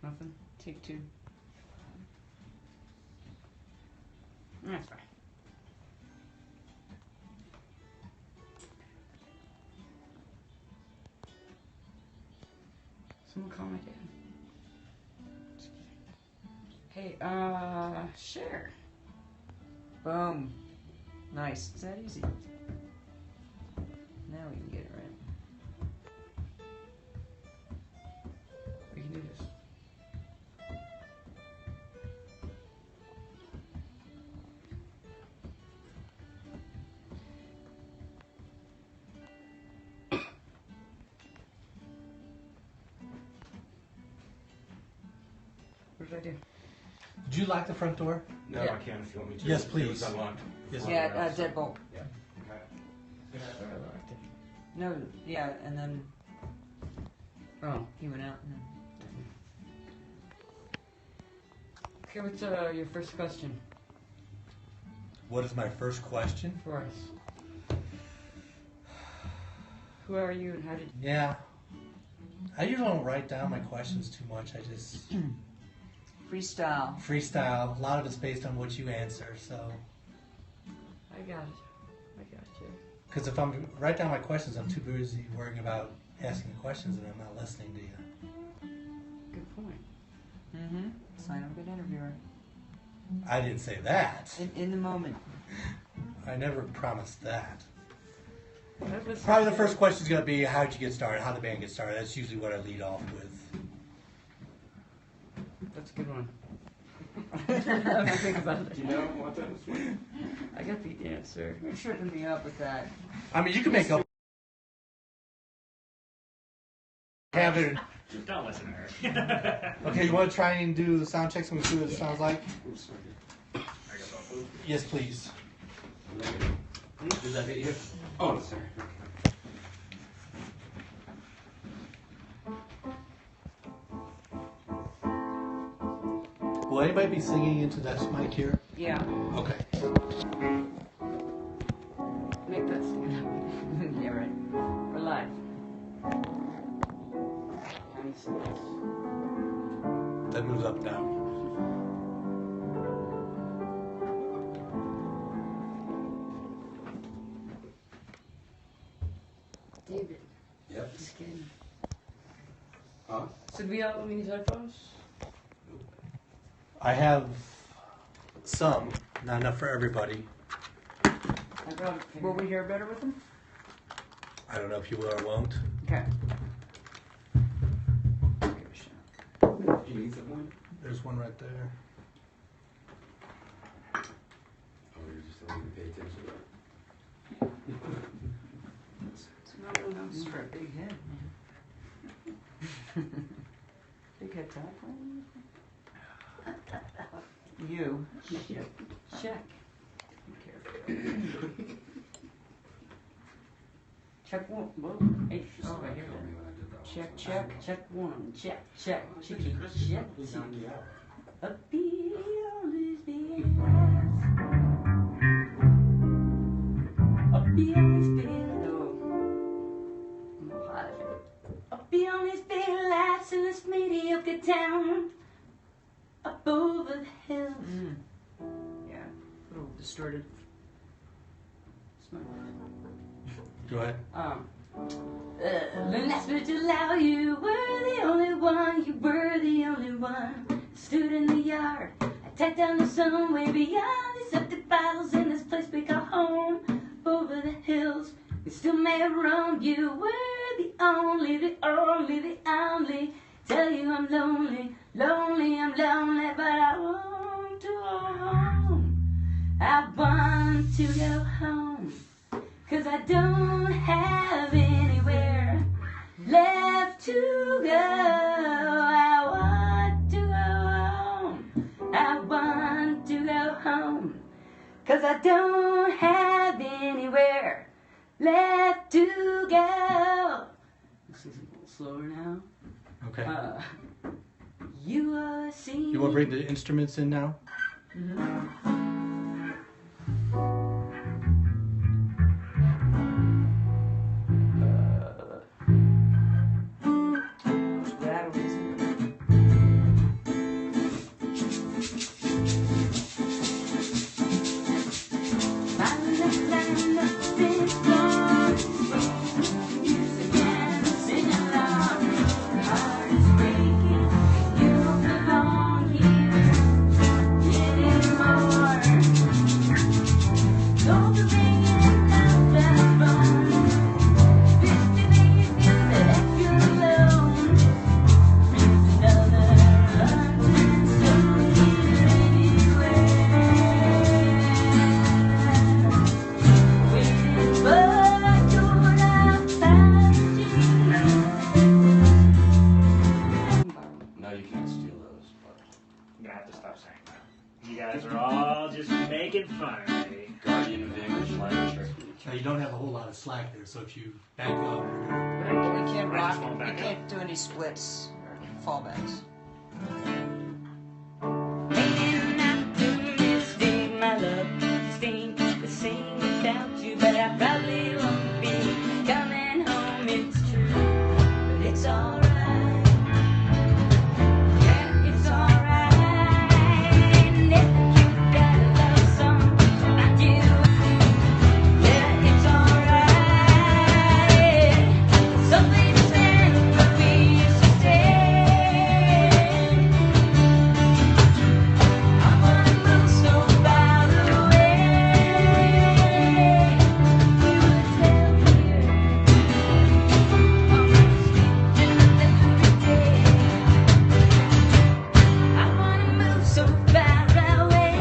Nothing? Take two. That's fine. Someone call my dad. Hey, share. Boom. Nice. It's that easy. Now we can get it right. We can do this. What did I do? Did you lock the front door? No, Yeah. I can if you want me to. Yes, It please. was unlocked. Yes. Yeah, deadbolt. Yeah. Okay. No, yeah, and then. Oh, he went out. Okay, what's your first question What is my first question? for us? Who are you and how did Yeah. I usually don't write down my questions too much. I just freestyle? freestyle. A lot of it's based on what you answer. So, I got it. I got you. because if I'm write down my questions, I'm too busy worrying about asking questions and I'm not listening to you. Good point. Mm-hmm. Sign up an interviewer. I didn't say that. In the moment. I never promised that. That was Probably the first question is going to be, how'd you get started? How'd the band get started? That's usually what I lead off with. That's a good one. I have to think about it. Do you know what that was? I got the answer. You're tripping me up with that. I mean, you can make up. Have it. Just don't listen to her. Okay, you want to try and do the sound checks and we see what it sounds like? Oops, sorry. I guess I'll move. Yes, please. Did that hit you? Oh, sorry. Will anybody be singing into this mic here? Yeah. Okay. Make that sound. Yeah, right. We're live. County Six. That moves up and down. David. Yep. Just kidding. Huh? Should we have these headphones? I have some, not enough for everybody. I brought a pair. Will we hear better with them? I don't know if you will or won't. Okay. Give it a shot. Do you need something? There's one right there. Oh, you're just telling me to pay attention. It's not one else for a big head, man. Big head top, You. Check. Be careful. Check one. Whoa. Hey, oh, I hear that. Check, check, check one. Check, check, checky, check. A beyond this big a beyond this big a beyond this big lights in this mediocre town. Up over the hills. Yeah, a little distorted. Go ahead. Learn that spirit to allow you were the only one, you were the only one. Stood in the yard, I tacked down the sun way beyond these empty bottles in this place we call home. Up over the hills, we still may roam. You were the only, the only, the only. Tell you I'm lonely, lonely, I'm lonely, but I want to go home. I want to go home, 'cause I don't have anywhere left to go. I want to go home, I want to go home, 'cause I don't have anywhere left to go. This is a little slower now. Okay. You are seen. You want to bring the instruments in now? gonna have to stop saying that. You guys are all just making fun of me. Guardian of the English language. Now, you don't have a whole lot of slack there, so if you back up, We can't I rock. just won't We back can't do any splits or fallbacks. Ain't not doing this day, my love. Just ain't the same without you, but I probably won't be coming home. It's true, but it's alright. Yeah, it's alright. And if you got a love song, I do. Yeah, it's alright. Something stand where we used to stand. I wanna move so far away. We were down here on the street every day. I wanna move so far away.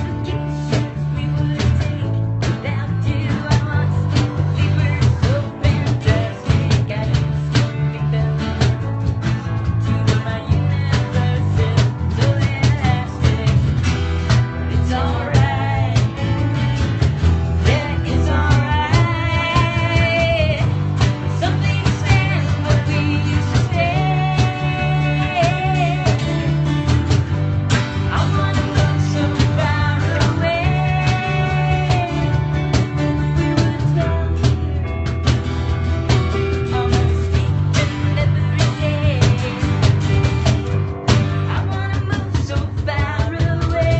Vacations we would take without you. I want to we were so fantastic. I just think that to my universe is so elastic. It's alright. Yeah, it's alright. Something stands where we used to stay. I wanna move so far away. We were down here on the street every day. I wanna move so far away.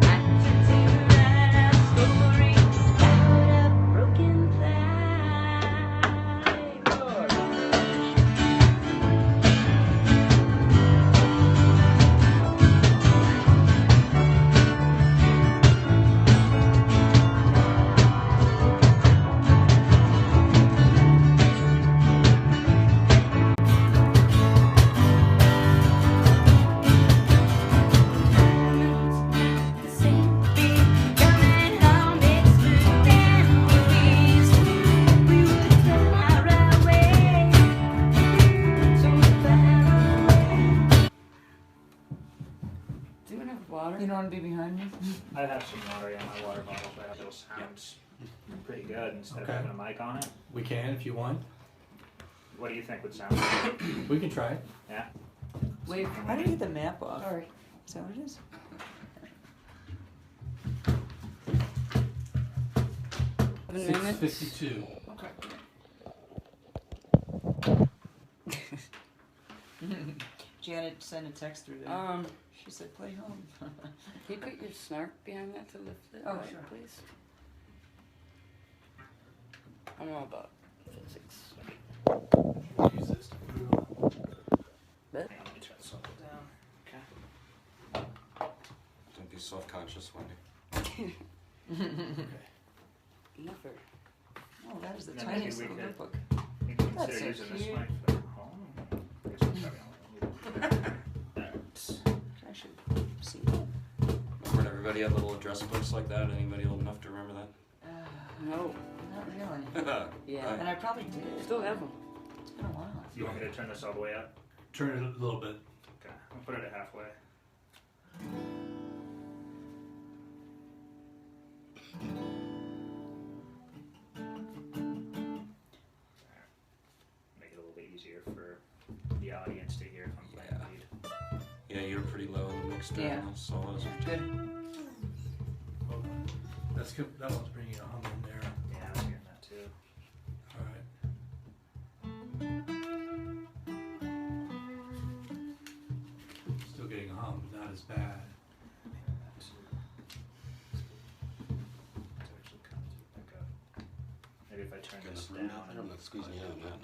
I can write a story about a broken Do you have water? You don't want to be behind me? I have some water in my water bottle, but it still sounds pretty good instead Okay. of having a mic on it. we can if you want. What do you think would sound good? We can try it. Yeah? Wait, how do you get the map off? Sorry. Is that what it is? 7 minutes. 6:52. Okay. Janet sent a text through there. She said, play home. Can you put your snark behind that to lift it? Oh, up, sure. Please. I'm all about physics. Use this to put it on. Hang on, let me turn this all down. Okay. Don't be self-conscious, Wendy. Okay. Never. Oh, that is the Then maybe tiniest we little could- notebook. You can That's consider so using this cute. mic for home. I guess we'll probably only need I should see that. Remember everybody had little address books like that? Anybody old enough to remember No. Not really. that? Yeah. And I probably did. Still have them. It's been a while. You want me to turn this all the way up? Turn it a little bit. Okay, I'll put it at halfway. Make it a little bit easier for the audience to hear if I'm playing Yeah. lead. Yeah, you're pretty low in the mix during Yeah. those solos. Good. Hold on. That's good. That one's bringing a hum in there. Yeah, I was hearing that too. All right. Still getting a hum, but not as bad. That too. It's actually coming back up. Maybe if I turn this down. I'm not squeezing you out, man.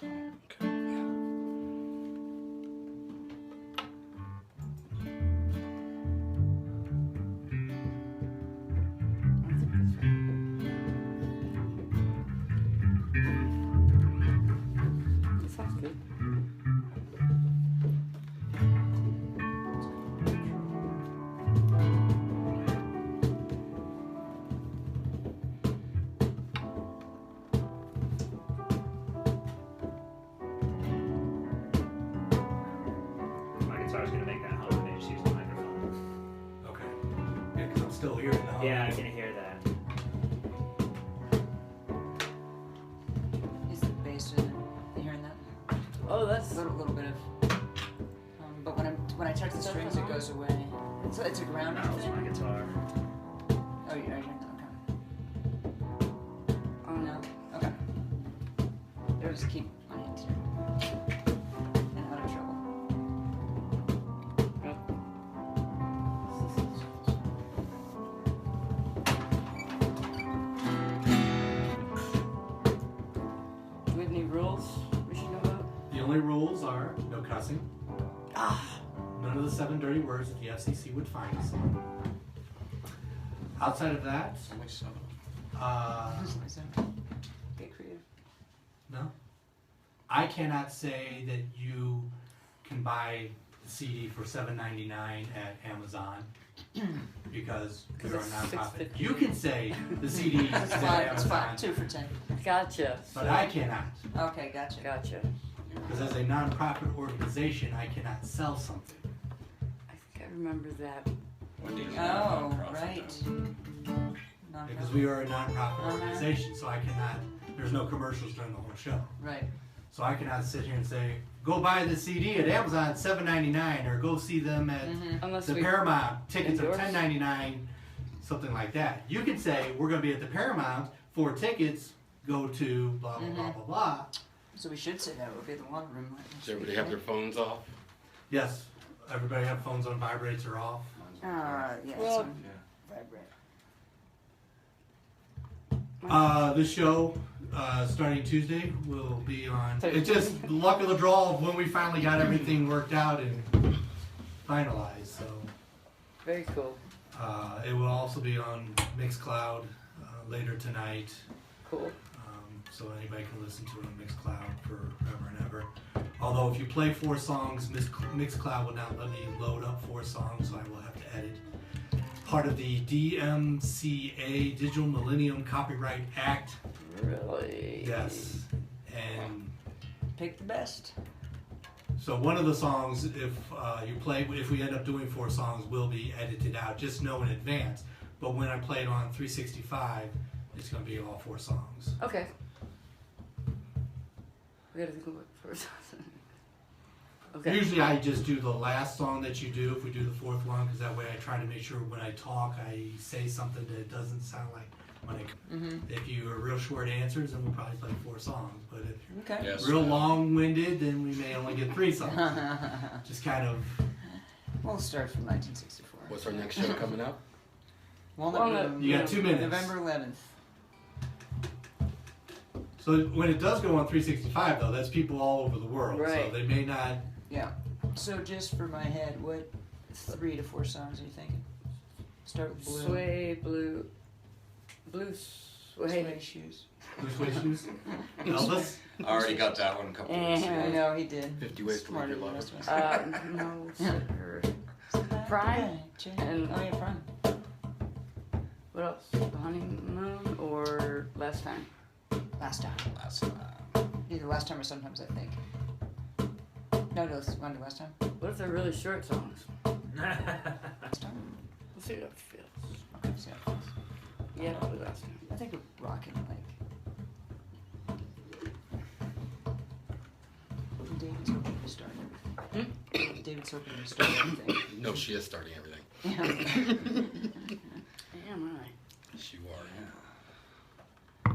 No. That sounds good. still hearing the hum. Yeah, I can hear that. Is the bass in it? You hearing that? Oh, that's. A little bit of. But when I touch the strings, it goes away. It's a grounding That was thing. my guitar. Oh, you're hearing that? Okay. Oh, No. Okay. I'll just keep my hands here. And out of trouble. Do we have any rules we should know about? The only rules are no cussing. None of the 7 dirty words that the FCC would find us on. Outside of that, Only 7. Get creative. no. I cannot say that you can buy the CD for $7.99 at Amazon because we are a it's nonprofit. $6.50. You can say the CD is It's at fine. It's fine. Amazon, 2 for $10. Gotcha. but I cannot. Okay, gotcha. Gotcha. Because as a nonprofit organization, I cannot sell something. I think I remember that. Wendy's Oh, non-profit, right. though. Because we are a nonprofit Uh-huh. organization, so I cannot, there's no commercials during the whole show. Right. So I cannot sit here and say, go buy the CD at Amazon at $7.99 or go see them at Unless the we. Paramount. Tickets are endorse? $10.99, something like that. You can say, we're going to be at the Paramount for tickets, go to blah, blah, blah, blah, blah. So we should say that would be the one room. Does everybody have their phones off? Yes, everybody have phones on vibrates or off. Yeah. Well- so vibrate. This show, starting Tuesday, will be on. It's just the luck of the draw of when we finally got everything worked out and finalized. So Very cool. it will also be on Mixcloud later tonight. Cool. So anybody can listen to it on Mixcloud forever and ever. Although if you play 4 songs, Mixcloud will not let me load up 4 songs, so I will have to edit. Part of the DMCA, Digital Millennium Copyright Act. Really? Yes. And Pick the best. so one of the songs, if we end up doing 4 songs, will be edited out. Just know in advance. But when I play it on 365, it's going to be all 4 songs. Okay. We gotta think of it first. Okay. Usually I just do the last song that you do if we do the 4th one, because that way I try to make sure when I talk I say something that doesn't sound like when I. If you are real short answers, then we'll probably play 4 songs. But if Okay. Yes. you're real long-winded, then we may only get 3 songs. Just kind of. We'll start from 1964. What's our next show coming up? Walnut Room, You got 2 minutes. November 11th. So when it does go on 365, though, that's people all over the world. Right. So they may not. Yeah. So just for my head, what 3 to 4 songs are you thinking? Start with Blue. Sway, blue Sway shoes. Blue suede shoes. Elvis. I already got that one a couple weeks ago. I know he did. 50 Ways to Leave Smarter Your than Lover. most of us. No, her. Prime? And- Oh yeah, Prime. What else? The Honeymoon or Last Time? Last time. Last time. Either last time or sometimes I think. No, want to do last time? What if they're really short songs? Last time? Let's see how it feels. Okay, so Yeah, probably Last Time. I think we're rocking like. David's hoping to start everything. David's hoping to start everything. No, she is starting everything. Yeah. Am I? She are.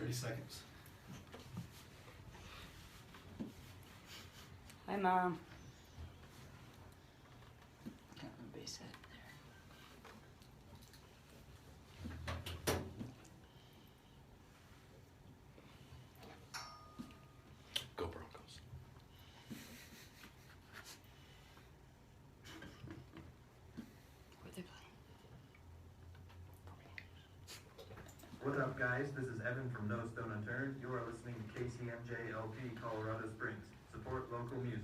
30 seconds. Hi, Mom. Got my bass head Go Broncos. What are they playing? What's up, guys? This is Evan from No Stone Unturned. You are listening to KCMJ LP Colorado Springs. Support local music.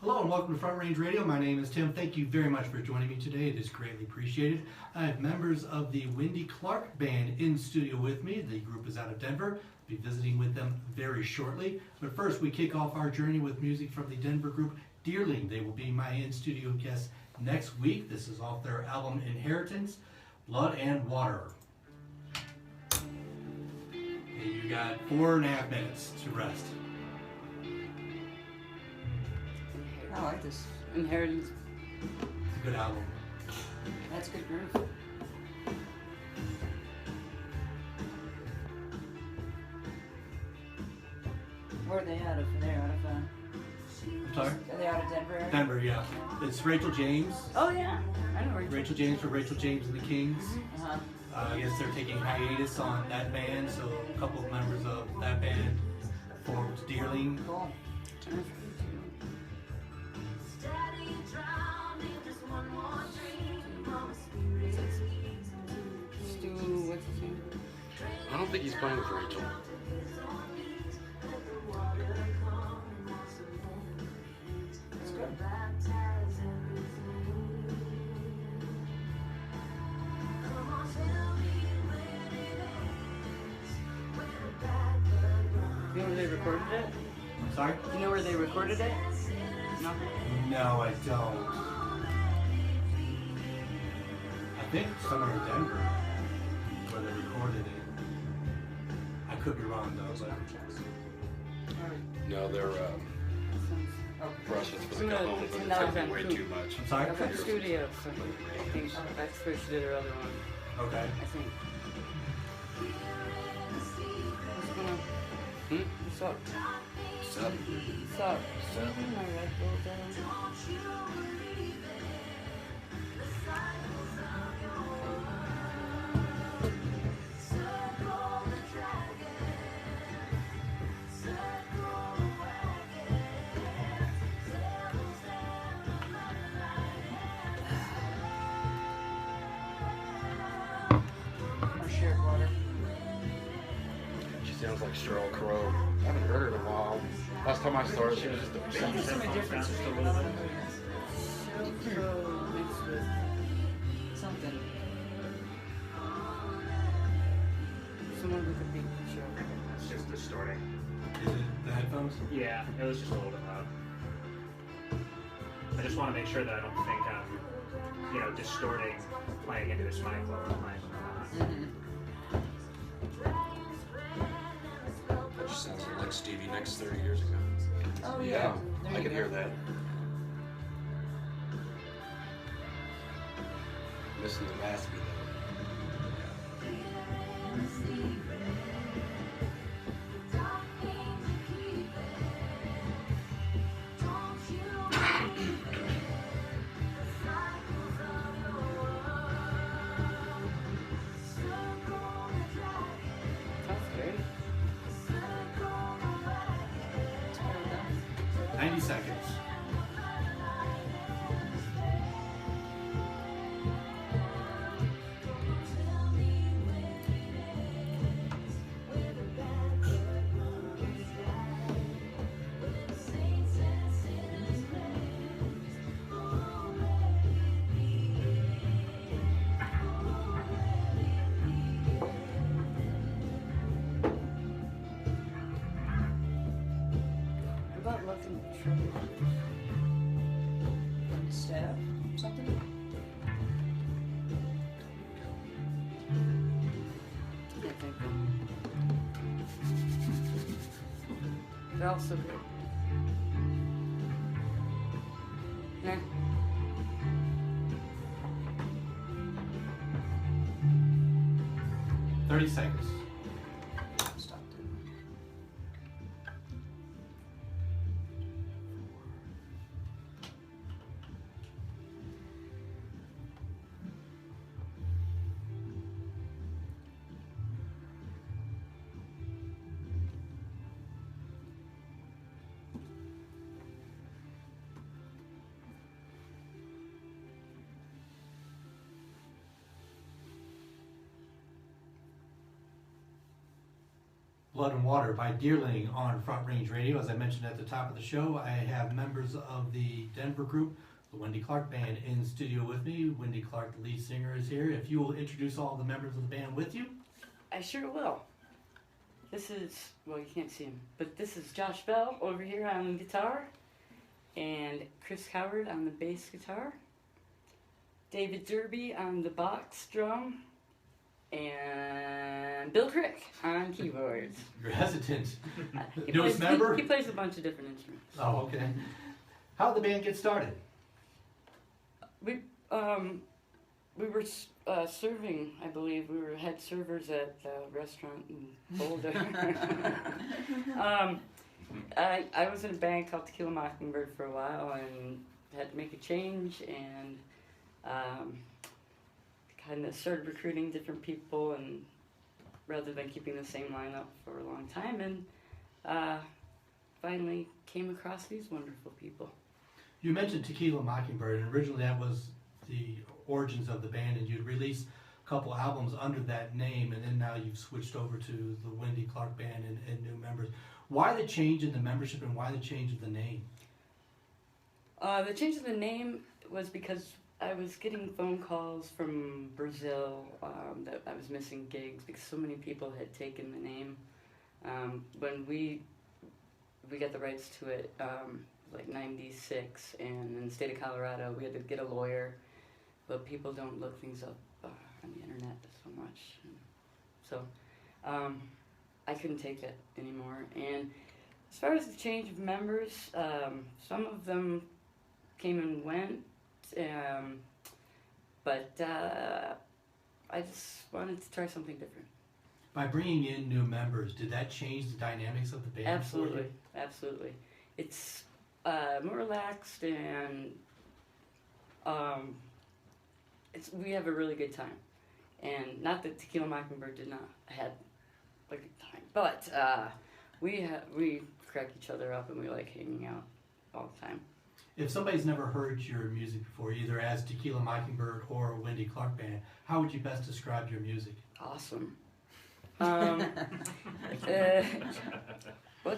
Hello and welcome to Front Range Radio. My name is Tim. Thank you very much for joining me today. It is greatly appreciated. I have members of the Wendy Clark Band in studio with me. The group is out of Denver. I'll be visiting with them very shortly. But first, we kick off our journey with music from the Denver group Deerling. They will be my in-studio guests next week. This is off their album Inheritance, Blood and Water. Okay, you got 4.5 minutes to rest. I like this. Inheritance. It's a good album. That's good groove. Where are they out of? They're out of. I'm sorry? Are they out of Denver? Area? Denver, yeah. It's Rachel James. Oh yeah, I know. Rachel James for Rachel James and the Kings. Uh-huh. I guess they're taking hiatus on that band, so a couple of members of that band formed Deerling. Cool. Stu, what's his name? I don't think he's playing with Rachel. That's good. You know where they recorded it? I'm sorry? You know where they recorded it? No. No, I don't. I think somewhere in Denver where they recorded it. I could be wrong though, but No, they're Russians for the No, go home, it's but it's not gonna be way Vancouver. too much. I'm sorry? I've got studio, so I think that's where she did her other one. Okay. I think. What's going on? Hmm? What's up? Seven. What's up? Seven. My red bull down. Or shared water. She sounds like Sheryl Crow. I haven't heard her in a while. Last time I saw her, she was just a Maybe baby. some Headphones difference down just a between little them. bit. Pro mixed with Something. someone with a big show. It's just distorting. Is it the headphones? Yeah, it was just a little bit loud. I just want to make sure that I don't think I'm, distorting playing into this mic while we're playing. Mm-hmm. That just sounds like Stevie Nicks 30 years ago. Oh Yeah, yeah. There I you can go. hear that. Missing the raspy though. Sounds great. 90 seconds. What about Lucky Trouble? Stab something. Can't think. They're all so good. Yeah. Thirty seconds. Stop it. Blood and Water by Deerling on Front Range Radio. As I mentioned at the top of the show, I have members of the Denver group, the Wendy Clark Band, in studio with me. Wendy Clark, the lead singer, is here. If you will introduce all the members of the band with you. I sure will. This is, well, you can't see him, but this is Josh Bell over here on guitar, and Chris Howard on the bass guitar, David Derby on the box drum, and Bill Crick on keyboards. You're hesitant. He Newest plays, member? He plays a bunch of different instruments. Oh, okay. How did the band get started? We were serving, I believe. We were head servers at a restaurant in Boulder. I was in a band called Tequila Mockingbird for a while and had to make a change and kind of started recruiting different people and rather than keeping the same lineup for a long time and finally came across these wonderful people. You mentioned Tequila Mockingbird, and originally that was the origins of the band, and you'd released a couple albums under that name, and then now you've switched over to the Wendy Clark Band and new members. Why the change in the membership and why the change of the name? The change of the name was because I was getting phone calls from Brazil that I was missing gigs because so many people had taken the name. When we got the rights to it, like 96, and in the state of Colorado, we had to get a lawyer, but people don't look things up on the internet so much. So I couldn't take it anymore. And as far as the change of members, some of them came and went, but I just wanted to try something different. By bringing in new members, did that change the dynamics of the band? Absolutely, absolutely. It's more relaxed and we have a really good time. And not that Tequila Mockingbird did not have a good time, but we crack each other up and we like hanging out all the time. If somebody's never heard your music before, either as Tequila Mockingbird or Wendy Clark Band, how would you best describe your music? Awesome. I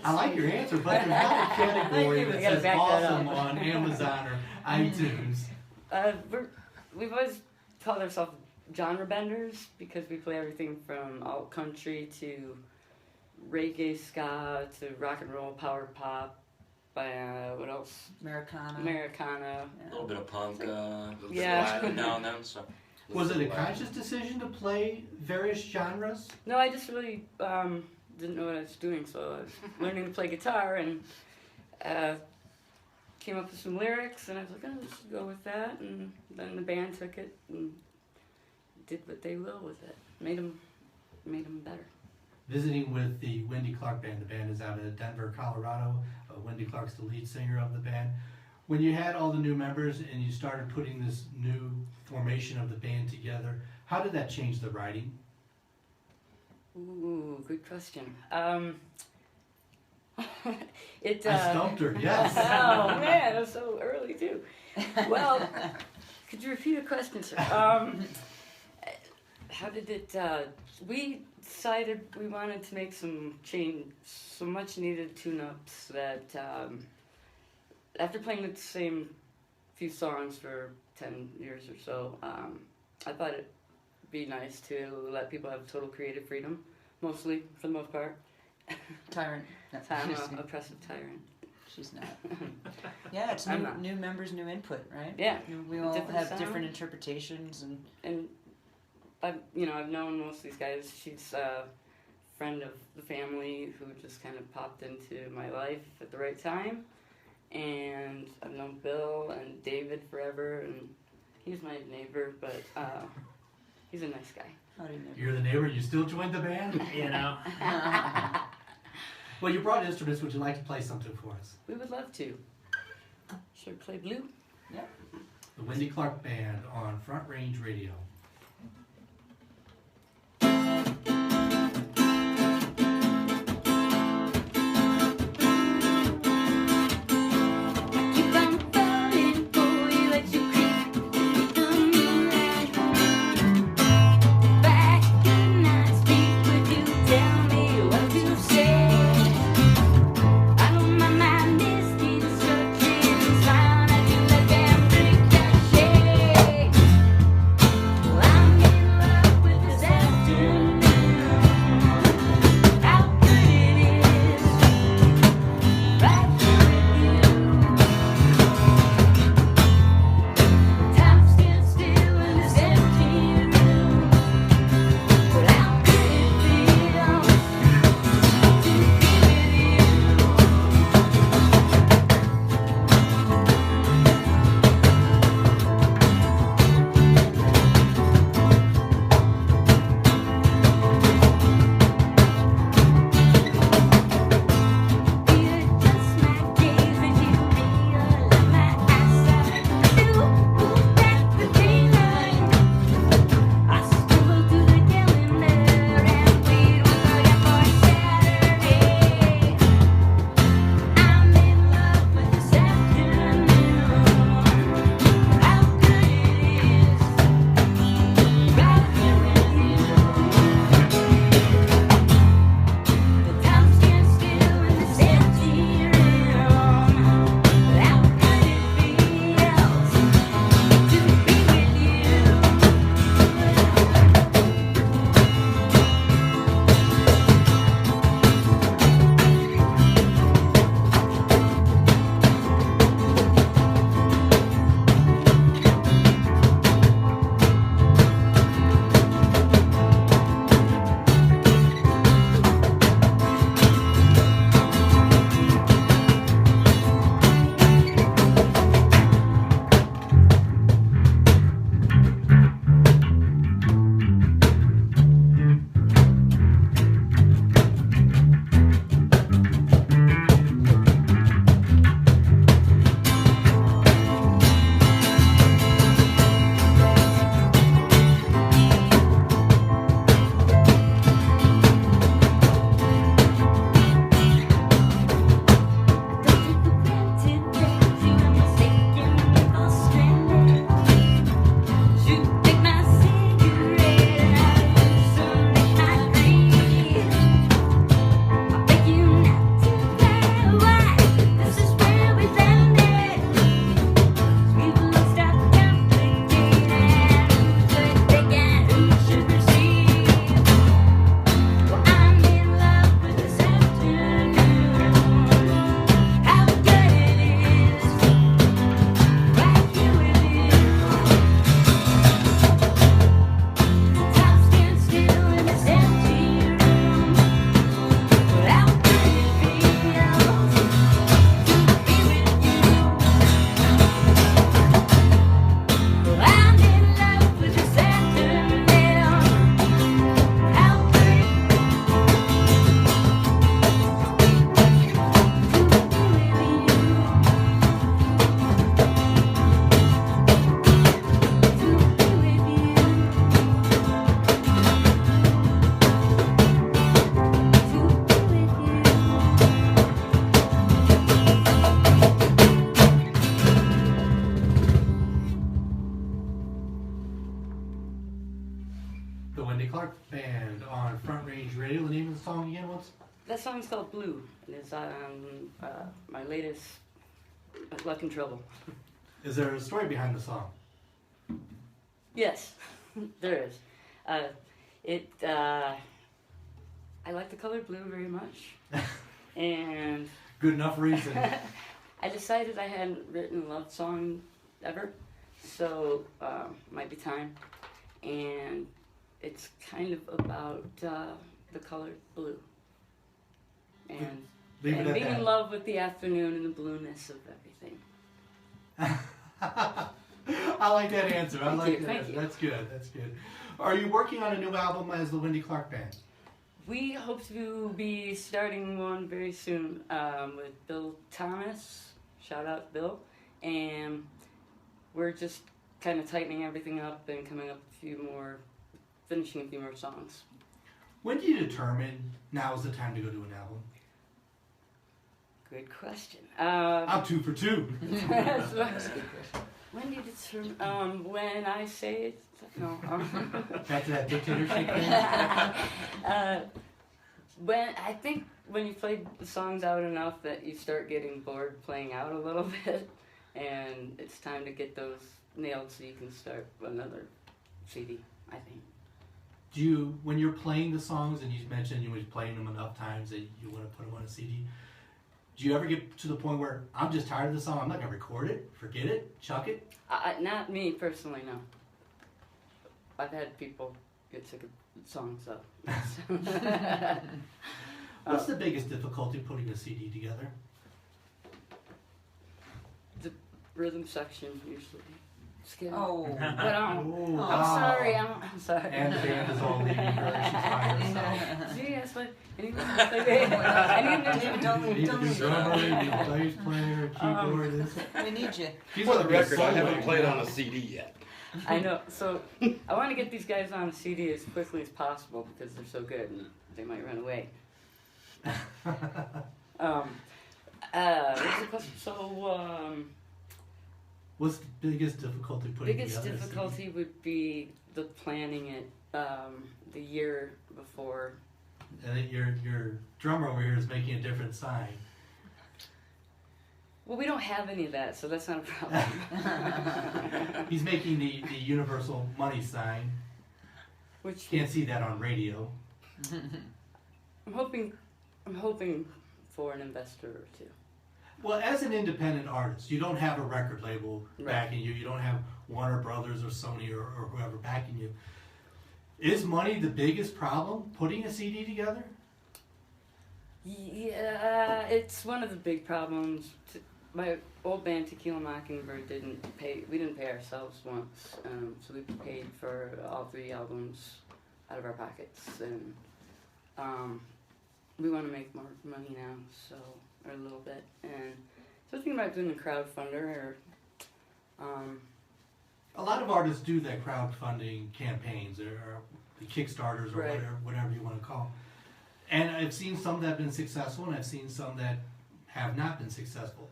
like your answer, but there's not a category that says back that awesome up. on Amazon or iTunes. We've always called ourselves genre benders because we play everything from alt country to reggae ska to rock and roll power pop. What else? Americana. A little bit of punk, Yeah. Latin now and then. So. Was it a conscious decision to play various genres? No, I just really didn't know what I was doing, so I was learning to play guitar and came up with some lyrics, and I was like, oh, let's go with that, and then the band took it and did what they will with it, made them better. Visiting with the Wendy Clark Band. The band is out of Denver, Colorado. Wendy Clark's the lead singer of the band. When you had all the new members and you started putting this new formation of the band together, how did that change the writing? Ooh, good question. I stumped her, yes. Oh man, it was so early too. Well, could you repeat the question, sir? How did it? We decided we wanted to make some much needed tune-ups that after playing the same few songs for 10 years or so, I thought it'd be nice to let people have total creative freedom, mostly, for the most part. Tyrant. I'm an oppressive tyrant. She's not. Yeah, it's new members, new input, right? Yeah. We all Different have sound. different interpretations and I've known most of these guys. She's a friend of the family who just kind of popped into my life at the right time. And I've known Bill and David forever, and he's my neighbor, but he's a nice guy. how do you know? You're the neighbor, you still joined the band? You know? Well, you brought instruments. Would you like to play something for us? We would love to. Should we play blue? Yep. The Wendy Clark Band on Front Range Radio. Well, Wendy Clark Band on Front Range Radio. The name of the song again, what's? That song's called Blue. It's on my latest Luck and Trouble. Is there a story behind the song? Yes, there is. I like the color blue very much. And Good enough reason. I decided I hadn't written a love song ever, so might be time. And it's kind of about the color blue. And, Leave it and at being that. in love with the afternoon and the blueness of everything. I like that answer. I Thank like you, that thank answer. you. That's good. That's good. Are you working on a new album as the Wendy Clark Band? We hope to be starting one very soon with Bill Thomas. Shout out Bill. And we're just kind of tightening everything up and coming up finishing a few more songs. When do you determine now is the time to go do an album? Good question. I'm 2 for 2. That's right. When do you determine? When I say it? No. Back to that dictatorship thing. When you play the songs out enough that you start getting bored playing out a little bit, and it's time to get those nailed so you can start another CD, I think. Do you, when you're playing the songs, and you mentioned you were playing them enough times that you want to put them on a CD, do you ever get to the point where I'm just tired of the song, I'm not going to record it, forget it, chuck it? Not me personally, no. I've had people get sick of songs, so. What's the biggest difficulty putting a CD together? The rhythm section usually. Scary. Oh. But, Oh, I'm sorry. I'm sorry. And the band is all leaving her. She's by herself. See, that's what. Don't You need a new leave. drummer, you need a bass player, a keyboardist. We need you. She's For the gonna be record, I soloing. haven't played on a CD yet. I know. So I want to get these guys on a CD as quickly as possible because they're so good and they might run away. What's the question? So What's the biggest difficulty putting biggest together a CD? difficulty would be the planning it the year before. And then your drummer over here is making a different sign. Well, we don't have any of that, so that's not a problem. He's making the universal money sign. Which Can't see that on radio. I'm hoping for an investor or two. Well, as an independent artist, you don't have a record label Right. backing you. You don't have Warner Brothers or Sony or whoever backing you. Is money the biggest problem putting a CD together? Yeah, it's one of the big problems. My old band Tequila Mockingbird we didn't pay ourselves once, so we paid for all 3 albums out of our pockets, and we want to make more money now, or a little bit, and so we're thinking about doing a crowdfunder or. A lot of artists do that crowdfunding campaigns or the Kickstarters or Right. whatever you want to call. And I've seen some that have been successful, and I've seen some that have not been successful.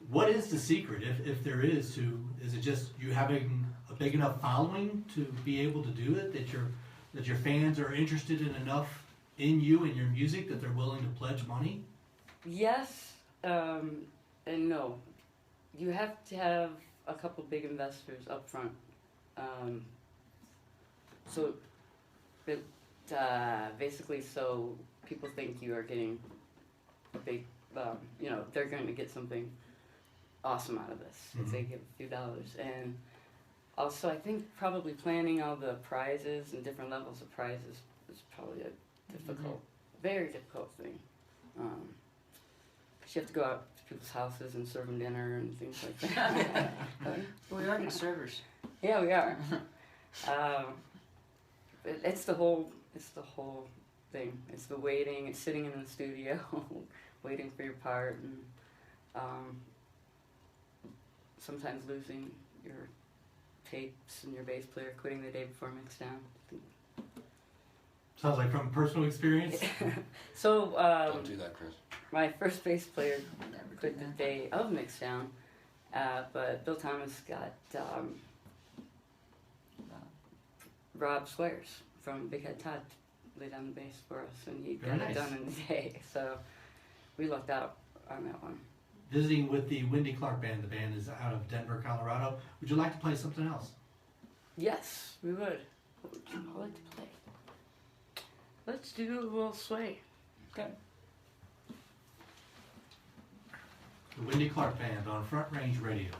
What is the secret, if there is, is it just you having a big enough following to be able to do it, that your fans are interested in enough in you and your music that they're willing to pledge money? Yes, and no. You have to have a couple big investors up front. So, basically, so people think you are getting a big, they're going to get something awesome out of this if they give a few dollars. And also, I think probably planning all the prizes and different levels of prizes is probably a difficult, very difficult thing. 'Cause you have to go out to people's houses and serve them dinner and things like that. We are good servers. Yeah, we are. It's the whole thing. It's the waiting. It's sitting in the studio, waiting for your part, and sometimes losing your tapes and your bass player quitting the day before mixdown. Sounds like from personal experience. So Don't do that, Chris. my first bass player Never quit did the that. day of mixdown, but Bill Thomas got Rob Squares from Big Head Todd laid on the bass for us, and he Very got nice. it done in a day. So we lucked out on that one. Visiting with the Wendy Clark Band. The band is out of Denver, Colorado. Would you like to play something else? Yes, we would. What would you all like to play? Let's do a little sway. Okay. The Wendy Clark Band on Front Range Radio.